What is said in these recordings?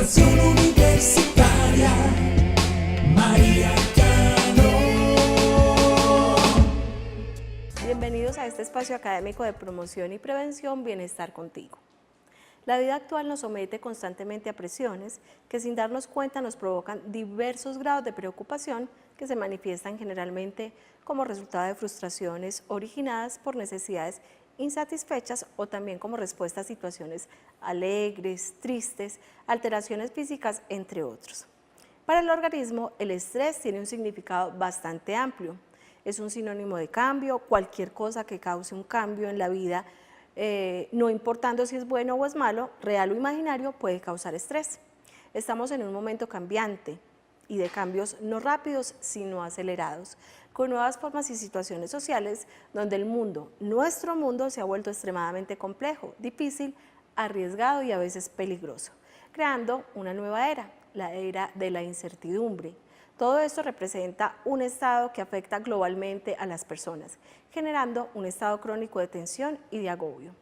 Fundación Universitaria María Cano. Bienvenidos a este espacio académico de promoción y prevención Bienestar Contigo. La vida actual nos somete constantemente a presiones que sin darnos cuenta nos provocan diversos grados de preocupación que se manifiestan generalmente como resultado de frustraciones originadas por necesidades insatisfechas o también como respuesta a situaciones alegres, tristes, alteraciones físicas, entre otros. Para el organismo, el estrés tiene un significado bastante amplio. Es un sinónimo de cambio, cualquier cosa que cause un cambio en la vida, no importando si es bueno o es malo, real o imaginario, puede causar estrés. Estamos en un momento cambiante y de cambios no rápidos, sino acelerados, con nuevas formas y situaciones sociales donde el mundo, nuestro mundo, se ha vuelto extremadamente complejo, difícil, arriesgado y a veces peligroso, creando una nueva era, la era de la incertidumbre. Todo esto representa un estado que afecta globalmente a las personas, generando un estado crónico de tensión y de agobio.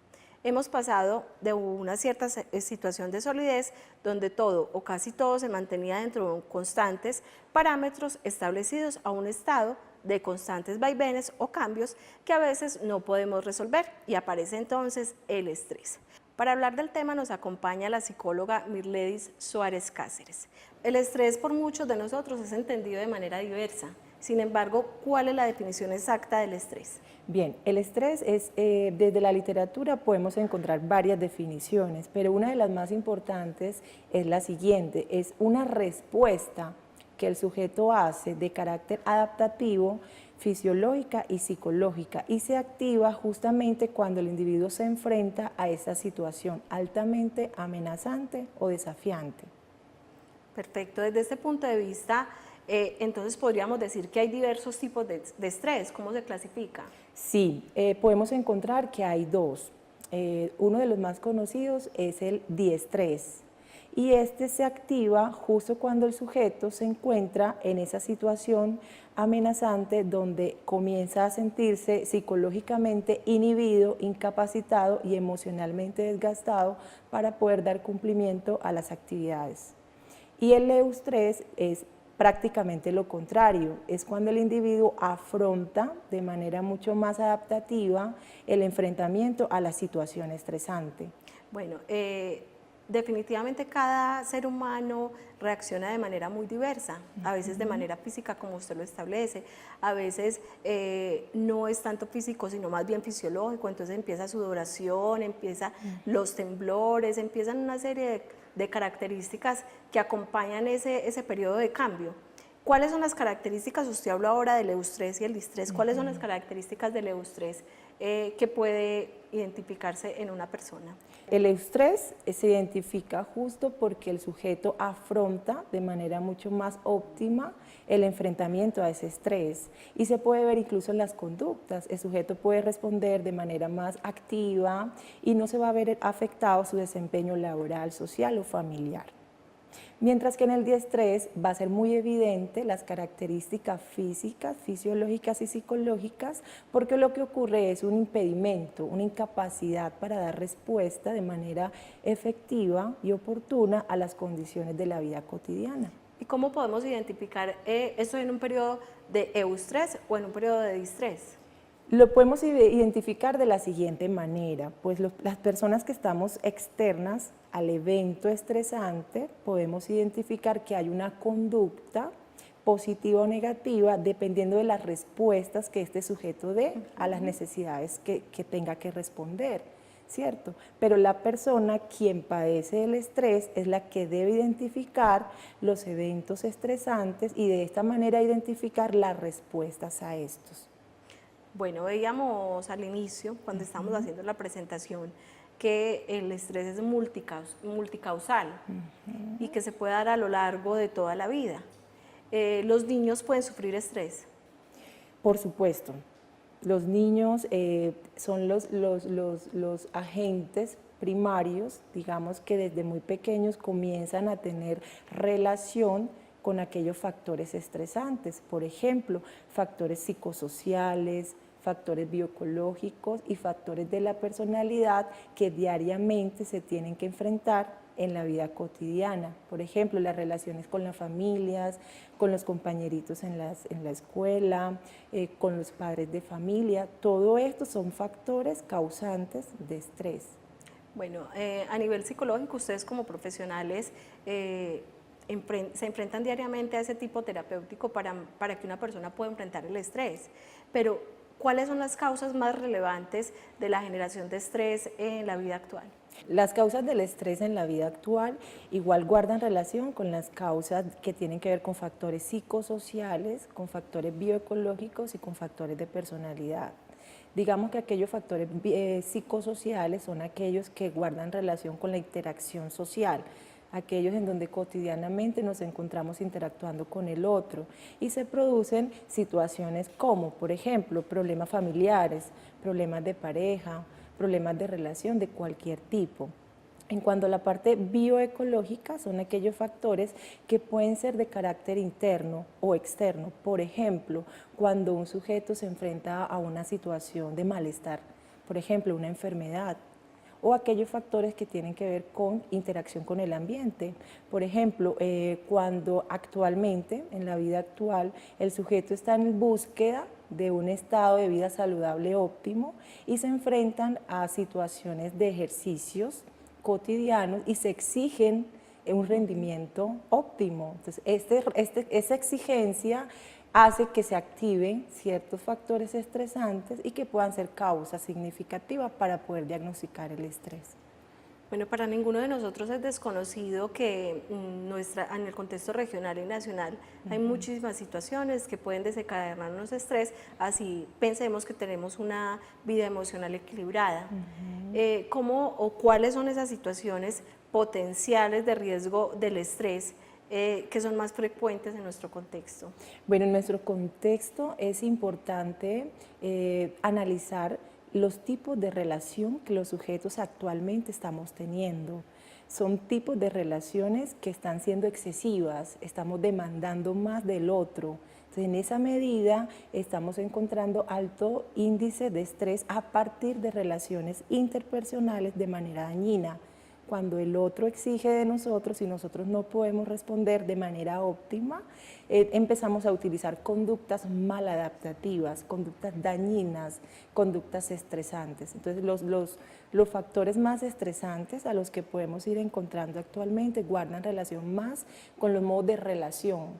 Hemos pasado de una cierta situación de solidez donde todo o casi todo se mantenía dentro de constantes parámetros establecidos a un estado de constantes vaivenes o cambios que a veces no podemos resolver y aparece entonces el estrés. Para hablar del tema nos acompaña la psicóloga Mirledis Suárez Cáceres. El estrés por muchos de nosotros es entendido de manera diversa. Sin embargo, ¿cuál es la definición exacta del estrés? Bien, el estrés es, desde la literatura podemos encontrar varias definiciones, pero una de las más importantes es la siguiente, es una respuesta que el sujeto hace de carácter adaptativo, fisiológica y psicológica, y se activa justamente cuando el individuo se enfrenta a esa situación altamente amenazante o desafiante. Perfecto, desde este punto de vista, entonces podríamos decir que hay diversos tipos de estrés. ¿Cómo se clasifica? Sí, podemos encontrar que hay dos. Uno de los más conocidos es el diestrés, y este se activa justo cuando el sujeto se encuentra en esa situación amenazante donde comienza a sentirse psicológicamente inhibido, incapacitado y emocionalmente desgastado para poder dar cumplimiento a las actividades. Y el eustrés es prácticamente lo contrario, es cuando el individuo afronta de manera mucho más adaptativa el enfrentamiento a la situación estresante. Bueno, definitivamente cada ser humano reacciona de manera muy diversa, a veces de manera física como usted lo establece, a veces no es tanto físico sino más bien fisiológico, entonces empieza sudoración, empieza los temblores, empiezan una serie de características que acompañan ese periodo de cambio. ¿Cuáles son las características? Usted habló ahora del eustrés y el distrés. ¿Cuáles son las características del eustrés que puede identificarse en una persona? El eustrés se identifica justo porque el sujeto afronta de manera mucho más óptima el enfrentamiento a ese estrés, y se puede ver incluso en las conductas. El sujeto puede responder de manera más activa y no se va a ver afectado su desempeño laboral, social o familiar. Mientras que en el diestrés va a ser muy evidente las características físicas, fisiológicas y psicológicas, porque lo que ocurre es un impedimento, una incapacidad para dar respuesta de manera efectiva y oportuna a las condiciones de la vida cotidiana. ¿Y cómo podemos identificar esto en un periodo de eustrés o en un periodo de distrés? Lo podemos identificar de la siguiente manera, pues las personas que estamos externas al evento estresante podemos identificar que hay una conducta positiva o negativa dependiendo de las respuestas que este sujeto dé a las necesidades que tenga que responder, ¿cierto? Pero la persona quien padece el estrés es la que debe identificar los eventos estresantes y de esta manera identificar las respuestas a estos. Bueno, veíamos al inicio, cuando estábamos haciendo la presentación, que el estrés es multicausal y que se puede dar a lo largo de toda la vida. ¿Los niños pueden sufrir estrés? Por supuesto. Los niños son los agentes primarios, digamos que desde muy pequeños comienzan a tener relación con aquellos factores estresantes, por ejemplo, factores psicosociales, factores bioecológicos y factores de la personalidad que diariamente se tienen que enfrentar en la vida cotidiana. Por ejemplo, las relaciones con las familias, con los compañeritos en la escuela, con los padres de familia. Todo esto son factores causantes de estrés. Bueno, a nivel psicológico, ustedes como profesionales se enfrentan diariamente a ese tipo terapéutico para que una persona pueda enfrentar el estrés, pero ¿cuáles son las causas más relevantes de la generación de estrés en la vida actual? Las causas del estrés en la vida actual igual guardan relación con las causas que tienen que ver con factores psicosociales, con factores bioecológicos y con factores de personalidad. Digamos que aquellos factores psicosociales son aquellos que guardan relación con la interacción social, aquellos en donde cotidianamente nos encontramos interactuando con el otro y se producen situaciones como, por ejemplo, problemas familiares, problemas de pareja, problemas de relación de cualquier tipo. En cuanto a la parte bioecológica, son aquellos factores que pueden ser de carácter interno o externo. Por ejemplo, cuando un sujeto se enfrenta a una situación de malestar, por ejemplo, una enfermedad, o aquellos factores que tienen que ver con interacción con el ambiente. Por ejemplo, cuando actualmente, en la vida actual, el sujeto está en búsqueda de un estado de vida saludable óptimo y se enfrentan a situaciones de ejercicios cotidianos y se exigen un rendimiento óptimo. Entonces, esa exigencia hace que se activen ciertos factores estresantes y que puedan ser causas significativas para poder diagnosticar el estrés. Bueno, para ninguno de nosotros es desconocido que en el contexto regional y nacional hay muchísimas situaciones que pueden desencadenarnos estrés, así pensemos que tenemos una vida emocional equilibrada. ¿Cómo o cuáles son esas situaciones potenciales de riesgo del estrés que son más frecuentes en nuestro contexto? Bueno, en nuestro contexto es importante analizar los tipos de relación que los sujetos actualmente estamos teniendo. Son tipos de relaciones que están siendo excesivas, estamos demandando más del otro. Entonces, en esa medida estamos encontrando alto índice de estrés a partir de relaciones interpersonales de manera dañina. Cuando el otro exige de nosotros y nosotros no podemos responder de manera óptima, empezamos a utilizar conductas maladaptativas, conductas dañinas, conductas estresantes. Entonces, los factores más estresantes a los que podemos ir encontrando actualmente guardan relación más con los modos de relación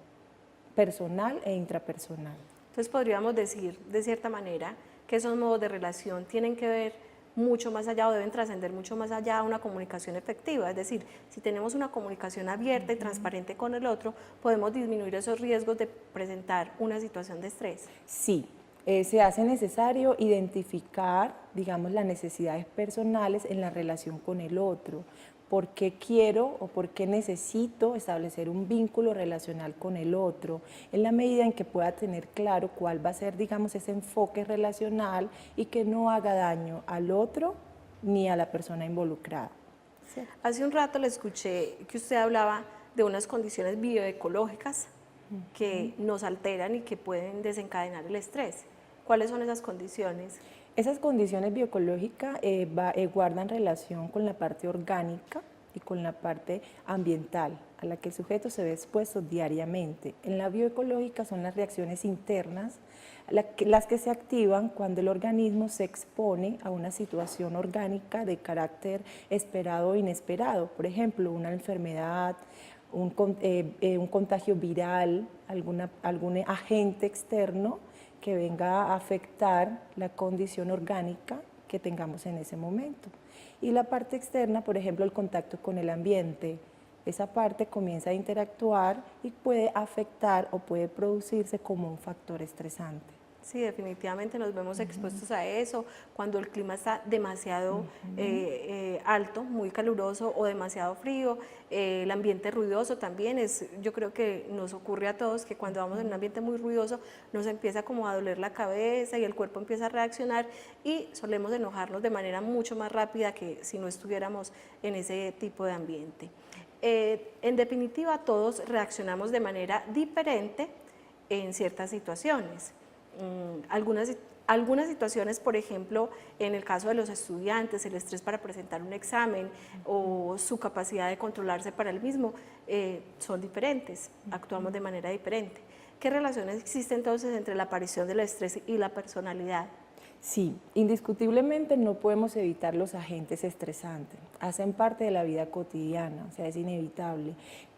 personal e intrapersonal. Entonces, podríamos decir, de cierta manera, que esos modos de relación tienen que ver mucho más allá o deben trascender mucho más allá a una comunicación efectiva. Es decir, si tenemos una comunicación abierta y transparente con el otro, podemos disminuir esos riesgos de presentar una situación de estrés. Sí, se hace necesario identificar, digamos, las necesidades personales en la relación con el otro. ¿Por qué quiero o por qué necesito establecer un vínculo relacional con el otro? En la medida en que pueda tener claro cuál va a ser, digamos, ese enfoque relacional y que no haga daño al otro ni a la persona involucrada. ¿Sí? Hace un rato le escuché que usted hablaba de unas condiciones bioecológicas que nos alteran y que pueden desencadenar el estrés. ¿Cuáles son esas condiciones? Esas condiciones bioecológicas guardan relación con la parte orgánica y con la parte ambiental, a la que el sujeto se ve expuesto diariamente. En la bioecológica son las reacciones internas, las que se activan cuando el organismo se expone a una situación orgánica de carácter esperado o inesperado, por ejemplo, una enfermedad, un contagio viral, algún agente externo que venga a afectar la condición orgánica que tengamos en ese momento. Y la parte externa, por ejemplo, el contacto con el ambiente, esa parte comienza a interactuar y puede afectar o puede producirse como un factor estresante. Sí, definitivamente nos vemos expuestos a eso, cuando el clima está demasiado alto, muy caluroso o demasiado frío, el ambiente ruidoso también yo creo que nos ocurre a todos que cuando vamos en un ambiente muy ruidoso nos empieza como a doler la cabeza y el cuerpo empieza a reaccionar y solemos enojarnos de manera mucho más rápida que si no estuviéramos en ese tipo de ambiente. En definitiva, todos reaccionamos de manera diferente en ciertas situaciones. Algunas Algunas situaciones, por ejemplo, en el caso de los estudiantes, el estrés para presentar un examen o su capacidad de controlarse para el mismo, son diferentes, actuamos de manera diferente. ¿Qué relaciones existen entonces entre la aparición del estrés y la personalidad? Sí, indiscutiblemente no podemos evitar los agentes estresantes, hacen parte de la vida cotidiana, o sea, es inevitable.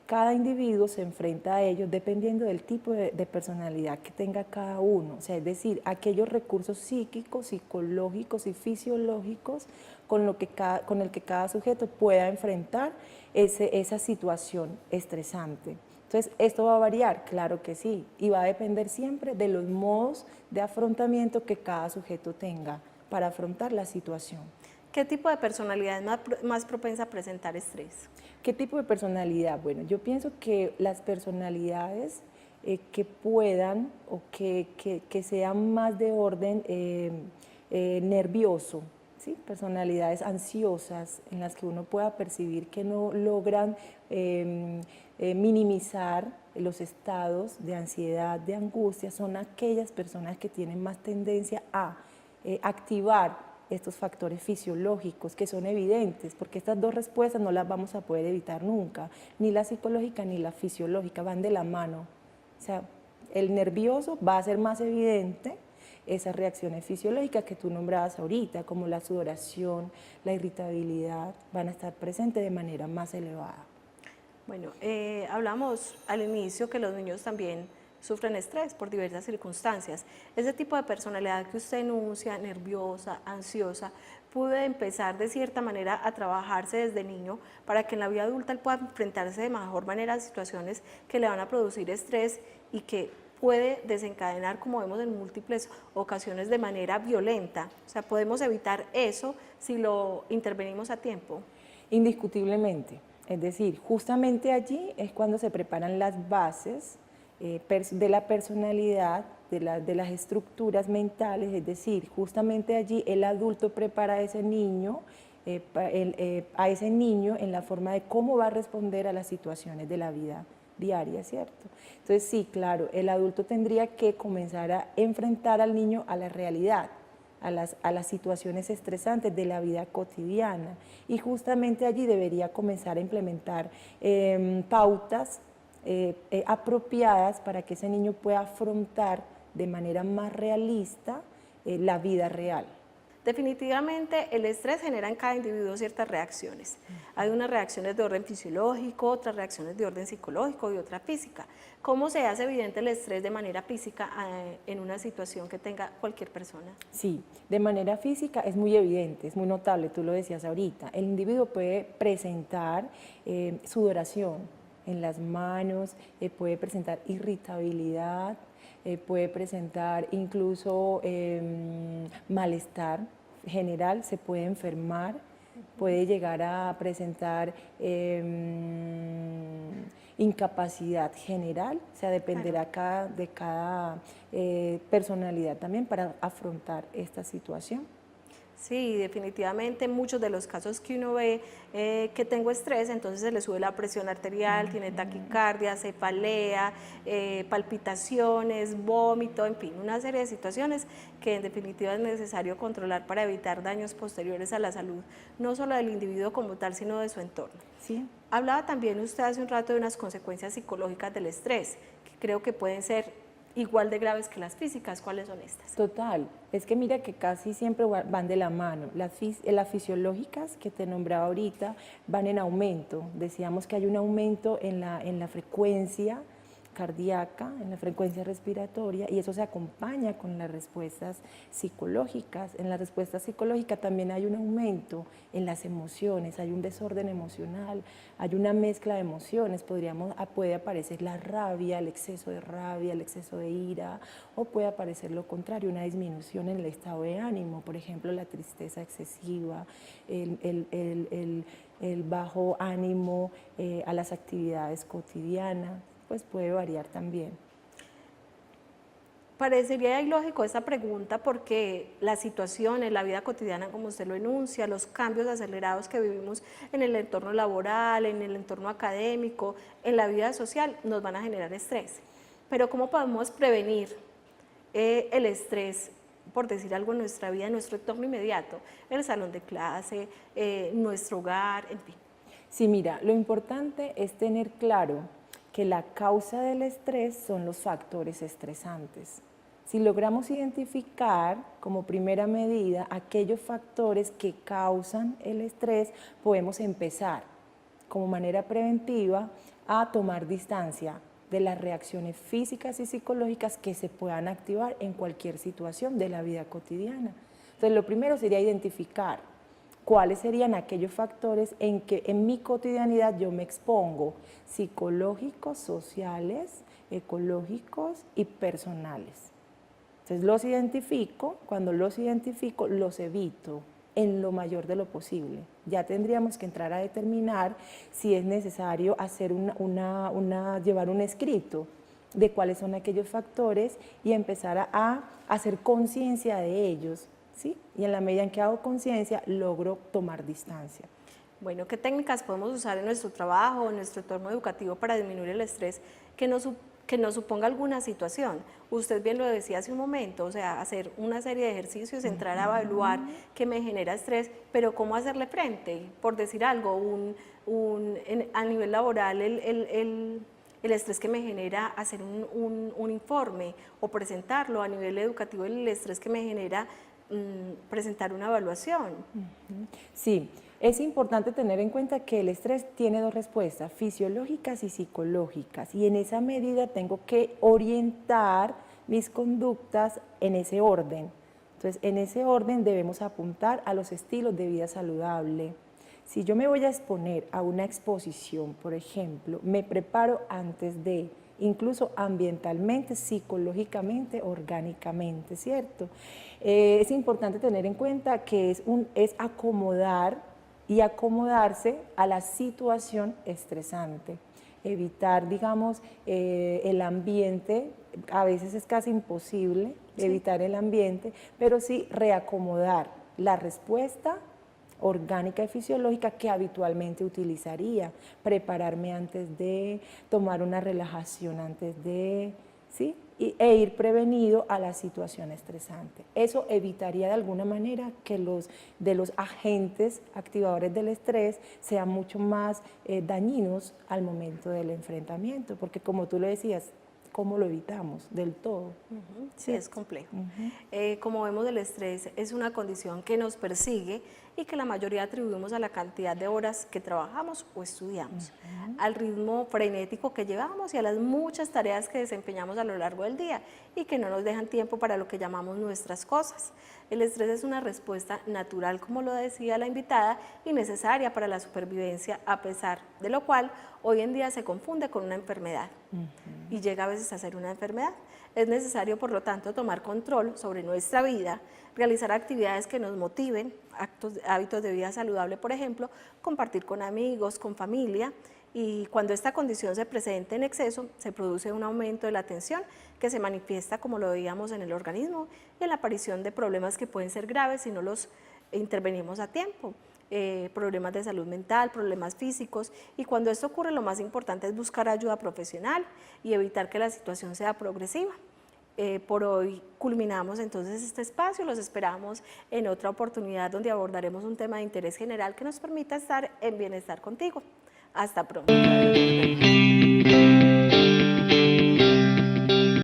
Cada individuo se enfrenta a ellos dependiendo del tipo de personalidad que tenga cada uno, o sea, es decir, aquellos recursos psíquicos, psicológicos y fisiológicos con el que cada sujeto pueda enfrentar esa situación estresante. Entonces, ¿esto va a variar? Claro que sí, y va a depender siempre de los modos de afrontamiento que cada sujeto tenga para afrontar la situación. ¿Qué tipo de personalidad es más propensa a presentar estrés? ¿Qué tipo de personalidad? Bueno, yo pienso que las personalidades que puedan o que sean más de orden nervioso, ¿sí? Personalidades ansiosas en las que uno pueda percibir que no logran minimizar los estados de ansiedad, de angustia, son aquellas personas que tienen más tendencia a activar estos factores fisiológicos que son evidentes, porque estas dos respuestas no las vamos a poder evitar nunca, ni la psicológica ni la fisiológica, van de la mano. O sea, el nervioso va a ser más evidente esas reacciones fisiológicas que tú nombrabas ahorita, como la sudoración, la irritabilidad, van a estar presentes de manera más elevada. Bueno, hablamos al inicio que los niños también sufren estrés por diversas circunstancias. Ese tipo de personalidad que usted enuncia, nerviosa, ansiosa, puede empezar de cierta manera a trabajarse desde niño para que en la vida adulta él pueda enfrentarse de mejor manera a situaciones que le van a producir estrés y que puede desencadenar, como vemos en múltiples ocasiones, de manera violenta. O sea, podemos evitar eso si lo intervenimos a tiempo. Indiscutiblemente, es decir, justamente allí es cuando se preparan las bases de la personalidad, de las estructuras mentales, es decir, justamente allí el adulto prepara a ese niño en la forma de cómo va a responder a las situaciones de la vida diaria, ¿cierto? Entonces sí, claro, el adulto tendría que comenzar a enfrentar al niño a la realidad, a las situaciones estresantes de la vida cotidiana, y justamente allí debería comenzar a implementar pautas apropiadas para que ese niño pueda afrontar de manera más realista la vida real. Definitivamente el estrés genera en cada individuo ciertas reacciones. Hay unas reacciones de orden fisiológico, otras reacciones de orden psicológico y otra física. ¿Cómo se hace evidente el estrés de manera física en una situación que tenga cualquier persona? Sí, de manera física es muy evidente, es muy notable, tú lo decías ahorita. El individuo puede presentar sudoración en las manos, puede presentar irritabilidad, puede presentar incluso malestar general, se puede enfermar, puede llegar a presentar incapacidad general, o sea, dependerá de cada personalidad también para afrontar esta situación. Sí, definitivamente muchos de los casos que uno ve que tengo estrés, entonces se le sube la presión arterial, tiene taquicardia, cefalea, palpitaciones, vómito, en fin, una serie de situaciones que en definitiva es necesario controlar para evitar daños posteriores a la salud, no solo del individuo como tal, sino de su entorno. Sí. Hablaba también usted hace un rato de unas consecuencias psicológicas del estrés, que creo que pueden ser igual de graves que las físicas. ¿Cuáles son estas? Total, es que mira que casi siempre van de la mano. Las fisiológicas que te nombraba ahorita van en aumento. Decíamos que hay un aumento en la frecuencia cardíaca, en la frecuencia respiratoria, y eso se acompaña con las respuestas psicológicas. En la respuesta psicológica también hay un aumento en las emociones, hay un desorden emocional, hay una mezcla de emociones, puede aparecer la rabia, el exceso de ira, o puede aparecer lo contrario, una disminución en el estado de ánimo, por ejemplo, la tristeza excesiva, el bajo ánimo a las actividades cotidianas, pues puede variar también. Parecería ilógico esta pregunta porque las situaciones, la vida cotidiana, como usted lo enuncia, los cambios acelerados que vivimos en el entorno laboral, en el entorno académico, en la vida social, nos van a generar estrés. Pero ¿cómo podemos prevenir el estrés por decir algo, en nuestra vida, en nuestro entorno inmediato, el salón de clase, nuestro hogar, en fin. Sí, mira, lo importante es tener claro que la causa del estrés son los factores estresantes. Si logramos identificar como primera medida aquellos factores que causan el estrés, podemos empezar como manera preventiva a tomar distancia de las reacciones físicas y psicológicas que se puedan activar en cualquier situación de la vida cotidiana. Entonces, lo primero sería identificar cuáles serían aquellos factores en que en mi cotidianidad yo me expongo, psicológicos, sociales, ecológicos y personales. Entonces los identifico, cuando los identifico los evito en lo mayor de lo posible. Ya tendríamos que entrar a determinar si es necesario hacer llevar un escrito de cuáles son aquellos factores y empezar a hacer conciencia de ellos, ¿sí? Y en la medida en que hago conciencia, logro tomar distancia. Bueno, ¿qué técnicas podemos usar en nuestro trabajo, en nuestro entorno educativo para disminuir el estrés que nos suponga alguna situación? Usted bien lo decía hace un momento, o sea, hacer una serie de ejercicios, entrar a evaluar qué me genera estrés, pero ¿cómo hacerle frente? Por decir algo, a nivel laboral, el estrés que me genera hacer un informe o presentarlo, a nivel educativo el estrés que me genera presentar una evaluación. Sí, es importante tener en cuenta que el estrés tiene dos respuestas, fisiológicas y psicológicas, y en esa medida tengo que orientar mis conductas en ese orden. Entonces, en ese orden debemos apuntar a los estilos de vida saludable. Si yo me voy a exponer a una exposición, por ejemplo, me preparo antes de, incluso ambientalmente, psicológicamente, orgánicamente, ¿cierto? Es importante tener en cuenta que es acomodar y acomodarse a la situación estresante. Evitar, digamos, el ambiente, a veces es casi imposible evitar el ambiente, pero sí reacomodar la respuesta orgánica y fisiológica que habitualmente utilizaría, prepararme antes de, tomar una relajación antes de, ¿sí? E ir prevenido a la situación estresante. Eso evitaría de alguna manera que los agentes activadores del estrés sean mucho más dañinos al momento del enfrentamiento, porque como tú lo decías, ¿cómo lo evitamos del todo? Sí, es complejo. Como vemos, el estrés es una condición que nos persigue y que la mayoría atribuimos a la cantidad de horas que trabajamos o estudiamos, al ritmo frenético que llevamos y a las muchas tareas que desempeñamos a lo largo del día y que no nos dejan tiempo para lo que llamamos nuestras cosas. El estrés es una respuesta natural, como lo decía la invitada, y necesaria para la supervivencia, a pesar de lo cual hoy en día se confunde con una enfermedad y llega a veces a ser una enfermedad. Es necesario, por lo tanto, tomar control sobre nuestra vida, realizar actividades que nos motiven, hábitos de vida saludable, por ejemplo, compartir con amigos, con familia, y cuando esta condición se presente en exceso, se produce un aumento de la tensión que se manifiesta, como lo veíamos, en el organismo y en la aparición de problemas que pueden ser graves si no los intervenimos a tiempo. Problemas de salud mental, problemas físicos, y cuando esto ocurre lo más importante es buscar ayuda profesional y evitar que la situación sea progresiva. Por hoy culminamos entonces este espacio, los esperamos en otra oportunidad donde abordaremos un tema de interés general que nos permita estar en bienestar contigo. Hasta pronto.